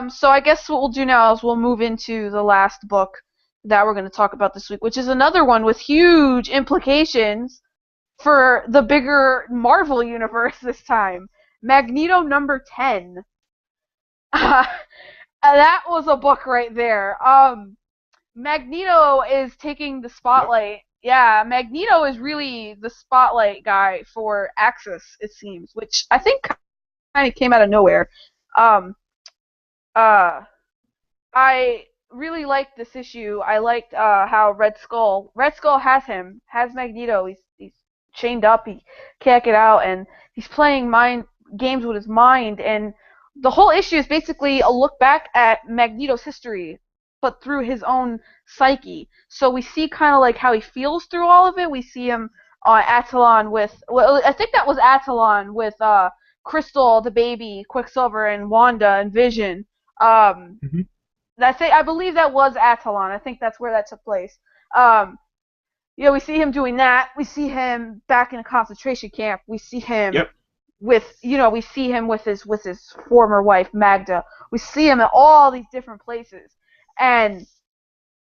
So I guess what we'll do now is we'll move into the last book that we're going to talk about this week, which is another one with huge implications for the bigger Marvel universe this time. Magneto number 10. That was a book right there. Magneto is taking the spotlight. Yeah, Magneto is really the spotlight guy for Axis, it seems, which I think kind of came out of nowhere. I really liked this issue. I liked how Red Skull has Magneto. He's chained up. He can't get out, and he's playing mind games with his mind. And the whole issue is basically a look back at Magneto's history, but through his own psyche. So we see kind of like how he feels through all of it. We see him on Attilan with, well, I think that was Attilan with Crystal, the baby, Quicksilver, and Wanda and Vision. Mm-hmm. I believe that was Attilan. I think that's where that took place. You know, we see him doing that. We see him back in a concentration camp. We see him we see him with his former wife Magda. We see him at all these different places. And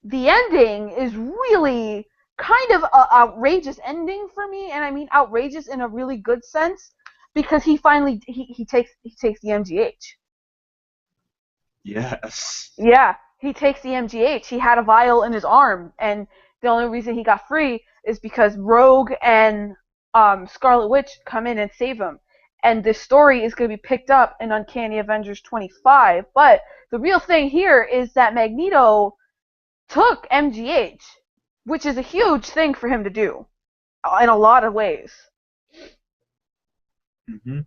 the ending is really kind of an outrageous ending for me, and I mean outrageous in a really good sense, because he finally he takes the MGH. Yes. Yeah, he takes the MGH. He had a vial in his arm, and the only reason he got free is because Rogue and Scarlet Witch come in and save him. And this story is going to be picked up in Uncanny Avengers 25. But the real thing here is that Magneto took MGH, which is a huge thing for him to do in a lot of ways. Mm-hmm.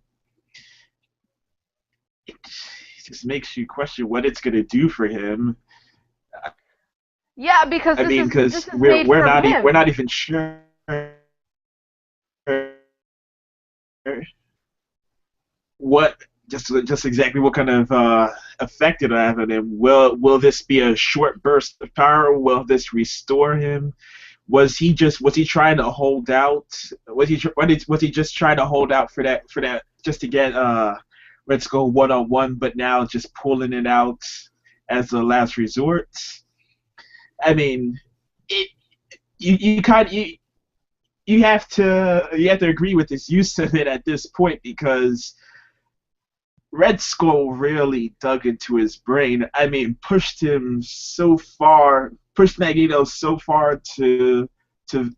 It just makes you question what it's going to do for him. Yeah, because this is we're not him. We're not even sure what just exactly what kind of effect it'll have on him. Will this be a short burst of power? Will this restore him? Was he trying to hold out? Was he just trying to hold out for that just to get Red Skull one-on-one, but now just pulling it out as a last resort? I mean, you you have to agree with his use of it at this point because Red Skull really dug into his brain. I mean, pushed Magneto so far to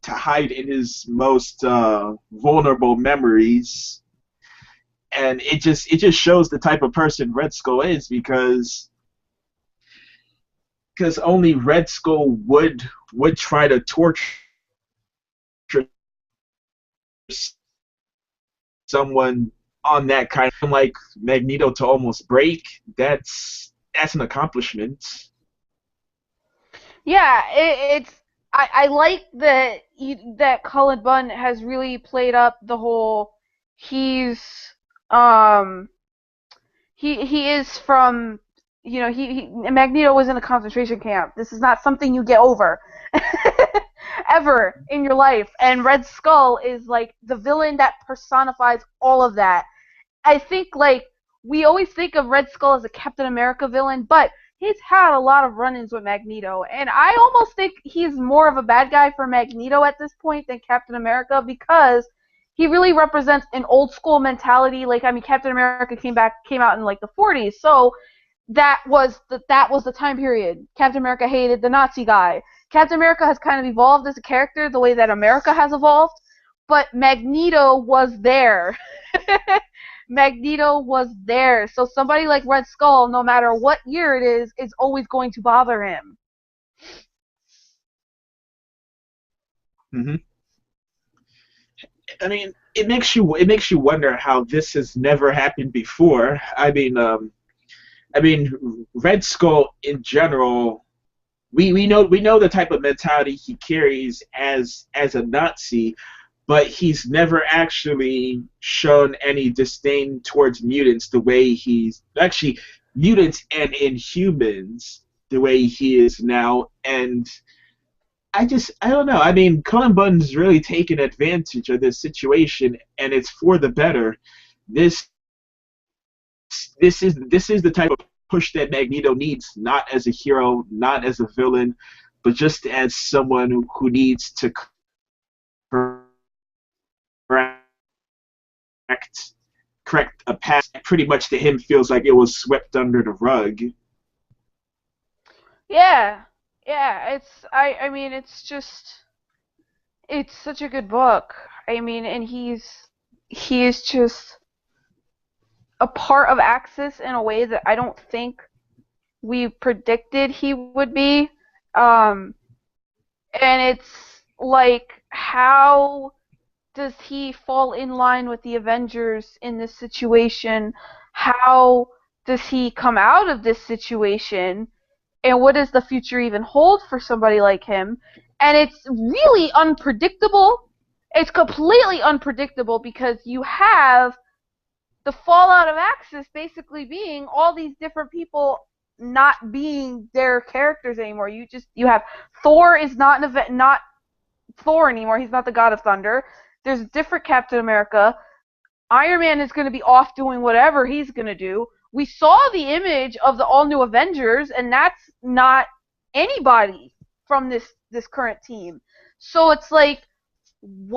hide in his most vulnerable memories, and it just shows the type of person Red Skull is because only Red Skull would try to torture someone on that kind of like Magneto to almost break. That's an accomplishment. Yeah, it's I like that that Cullen Bunn has really played up the whole he's um he is from he Magneto was in a concentration camp. This is not something you get over ever in your life. And Red Skull is like the villain that personifies all of that. I think like we always think of Red Skull as a Captain America villain, but he's had a lot of run-ins with Magneto, and I almost think he's more of a bad guy for Magneto at this point than Captain America because he really represents an old school mentality. Like I mean, Captain America came out in like the 40s, so that was the time period. Captain America hated the Nazi guy. Captain America has kind of evolved as a character the way that America has evolved, but Magneto was there. Magneto was there. So somebody like Red Skull, no matter what year it is always going to bother him. Hmm. I mean, it makes you wonder how this has never happened before. I mean, Red Skull in general. We know the type of mentality he carries as a Nazi, but he's never actually shown any disdain towards mutants the way he's actually mutants and Inhumans the way he is now. And I don't know. I mean, Cullen Bunn's really taken advantage of this situation, and it's for the better. This this is the type of push that Magneto needs, not as a hero, not as a villain, but just as someone who needs to correct correct a past that pretty much to him feels like it was swept under the rug. Yeah. Yeah, I mean it's such a good book. I mean, and he is just a part of Axis in a way that I don't think we predicted he would be. Um, and it's like, how does he fall in line with the Avengers in this situation? How does he come out of this situation? And what does the future even hold for somebody like him? And it's really unpredictable. It's completely unpredictable because you have the fallout of Axis basically being all these different people not being their characters anymore. You have Thor is not an event, not Thor anymore. He's not the god of thunder. There's a different Captain America. Iron Man is going to be off doing whatever he's going to do. We saw the image of the all new Avengers, and that's not anybody from this current team. So it's like,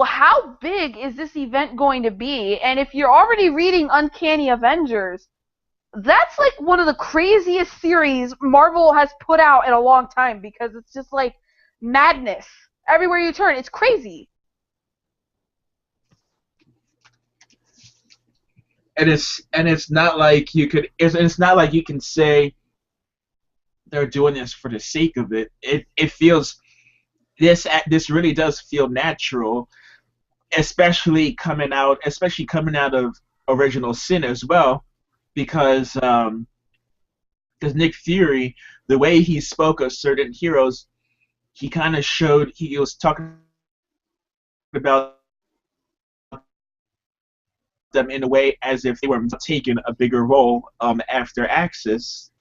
how big is this event going to be? And if you're already reading Uncanny Avengers, that's like one of the craziest series Marvel has put out in a long time because it's just like madness everywhere you turn. It's crazy. And it's not like it's not like you can say they're doing this for the sake of it. It feels this really does feel natural, especially coming out of Original Sin as well, because Nick Fury, the way he spoke of certain heroes, he kind of showed he was talking about them in a way as if they were taking a bigger role after Axis.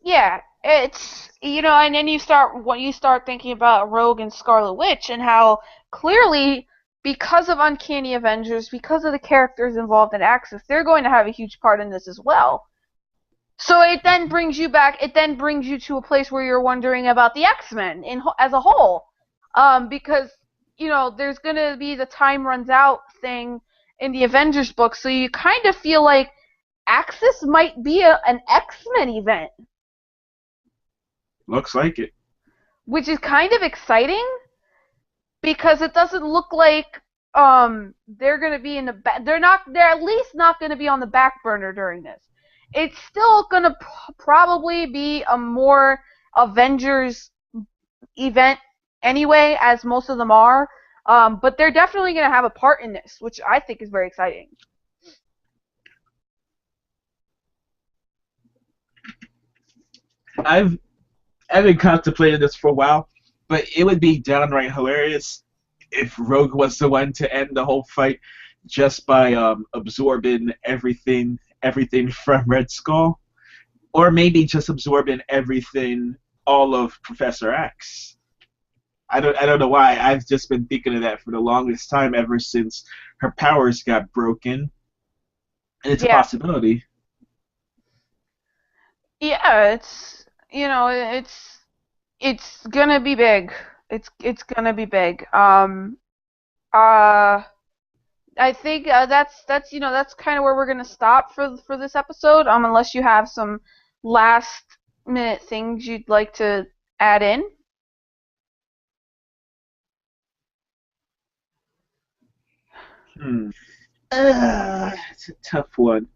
Yeah, it's and then you start thinking about Rogue and Scarlet Witch and how clearly because of Uncanny Avengers, because of the characters involved in Axis, they're going to have a huge part in this as well. So it then brings you back. It then brings you to a place where you're wondering about the X-Men as a whole. because there's gonna be the time runs out thing in the Avengers book, so you kind of feel like Axis might be an X-Men event, Looks like it. which is kind of exciting because it doesn't look like they're gonna be in the they're at least not gonna be on the back burner during this. It's still gonna probably be a more Avengers event anyway, as most of them are. But they're definitely gonna have a part in this, which I think is very exciting. I've I've been contemplating this for a while, but it would be downright hilarious if Rogue was the one to end the whole fight just by absorbing everything from Red Skull, or maybe just absorbing everything, all of Professor X. I don't know why. I've just been thinking of that for the longest time, ever since her powers got broken, and it's a Yeah, possibility. yeah, it's gonna be big. It's gonna be big. Uh, I think that's kind of where we're gonna stop for this episode. Unless you have some last minute things you'd like to add in. Hmm. It's a tough one.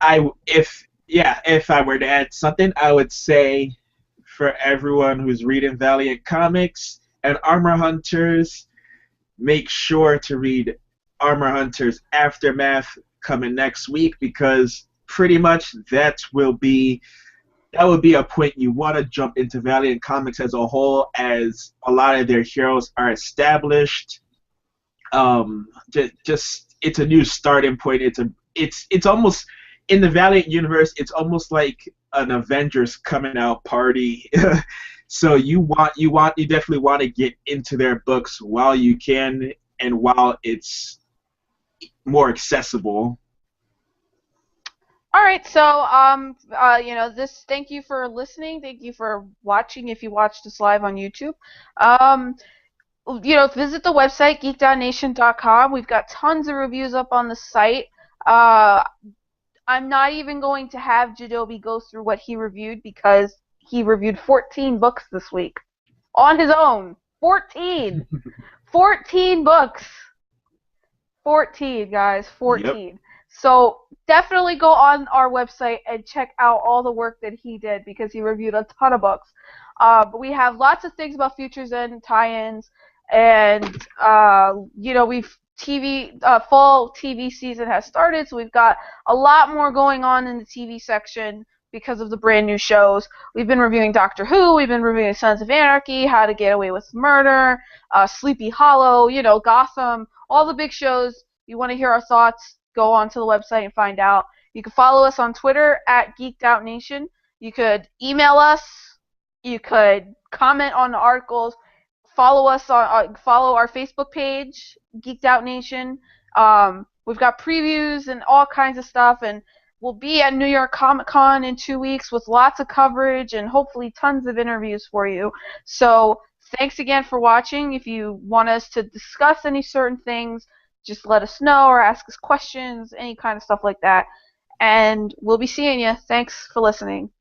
I if yeah, if I were to add something, I would say for everyone who's reading Valiant comics and Armor Hunters, make sure to read Armor Hunters Aftermath coming next week, because pretty much that would be a point you want to jump into Valiant comics as a whole, as a lot of their heroes are established. Just it's a new starting point. It's almost, in the Valiant universe, it's almost like an Avengers coming out party. So you definitely want to get into their books while you can, and while it's more accessible. All right, so this. Thank you for listening. Thank you for watching. If you watched us live on YouTube, um, visit the website geek.nation.com. We've got tons of reviews up on the site. Uh, I'm not even going to have Jadobi go through what he reviewed because he reviewed 14 books this week on his own. 14, 14 books. 14, guys, Yep. 14. So definitely go on our website and check out all the work that he did because he reviewed a ton of books. But we have lots of things about Futures End tie-ins, and we've fall TV season has started, so we've got a lot more going on in the TV section because of the brand new shows. We've been reviewing Doctor Who, we've been reviewing Sons of Anarchy, How to Get Away with Murder, Sleepy Hollow, Gotham, all the big shows. If you want to hear our thoughts, go onto the website and find out. You can follow us on Twitter at GeekedOutNation. You could email us. You could comment on the articles. Follow our Facebook page, Geeked Out Nation. We've got previews and all kinds of stuff, and we'll be at New York Comic Con in 2 weeks with lots of coverage and hopefully tons of interviews for you. So thanks again for watching. If you want us to discuss any certain things, just let us know or ask us questions, any kind of stuff like that. And we'll be seeing you. Thanks for listening.